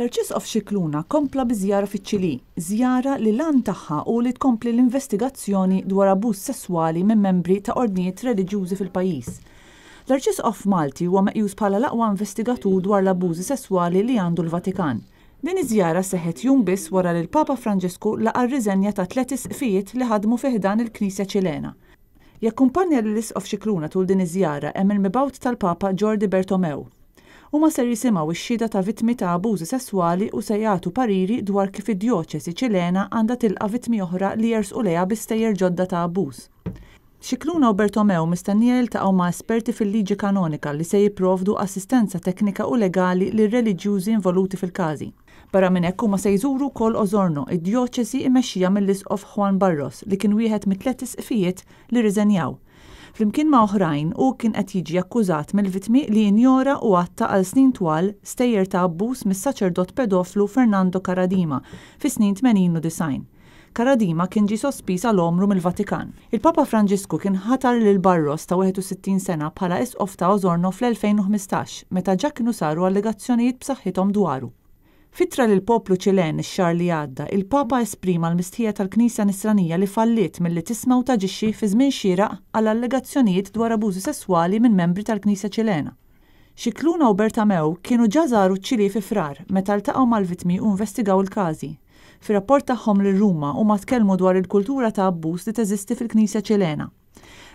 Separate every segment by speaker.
Speaker 1: L-Arċisqof Scicluna kompla bi żjara fiċ-Ċilì, żjara li lan tagħha u li tkompli l-investigazzjoni dwar abuż sesswali minn membri ta' ordnijiet reliġjużi fil-pajjiż. L-Arċisqof Malti huwa meqjus bħala l-aqwa investigatur dwar l-abużi sesswali li għandu l-Vatikan. Din iż-żjara seħħet jum biss wara li l-Papa Franġisku laqa r-riżenja ta' 3 isqfijiet li ħadmu fih dan il-Knisja Ċilena. Jakkumpanja lill-Isqof Scicluna tul din iż-żjara hemm il-mibgħut tal-Papa Jordi Bertomeu. Huma ser jisimgħu x-xhieda ta' vittmi ta' abużi sesswali u se jagħtu pariri dwar kif id-djoċesi Ċilena għandha tilqa' vittmi oħra li jersqu lejha bistejjer ġodda ta' abuż. Scicluna u Bertomeu mistennija jiltaqgħu ma' esperti fil-liġi kanonika li se jipprovdu assistenza teknika u legali lir-reliġjużi involuti fil-każi. Barra minn hekk huma se jżuru wkoll Osorno, id-djoċesi mmexxija mill-Isqof Juan Barros li kien wieħed mit-3 isqfijiet li riżenjaw. Flimkien ma' oħrajn u kien qed jiġi akkużat mill-vittmi li injora u għatta għal snin twal stejjer ta' abbuż mis-saċerdot pedoflu Fernando Karadima fi snin 80 u 90. Karadima kien ġie sospiż għal omru mill-Vatikan. Il-Papa Franġisku kien ħatar lil Barros ta' 61 sena bħala Isqof ta' Osorno fl-2015 meta ġa kienu saru allegazzjonijiet b'saħħithom dwaru. Fitra lil poplu Ċilen ix-xahar li għadda, il-Papa esprima l-mistħija tal-Knisja Nisranija li falliet milli tisma' u taġixxi fi żmien xieraq għal allegazzjonijiet dwar abużi sesswali minn membri tal-Knisja Ċilena. Scicluna u Bertomeu kienu ġa żaru ċ-Ċili fi frar meta ltaqgħu mal-vittmi u investigaw il-każi. Fir-rapport tagħhom lil Ruma huma tkellmu dwar il-kultura ta' abbuż li teżisti fil-Knisja Ċilena.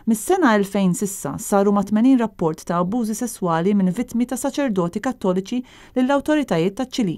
Speaker 1: Mis-sena 2000 sissa saru ma' 80 rapport ta' abbużi sesswali minn vittmi ta' saċerdoti Kattoliċi lill-awtoritajiet taċ-Ċili.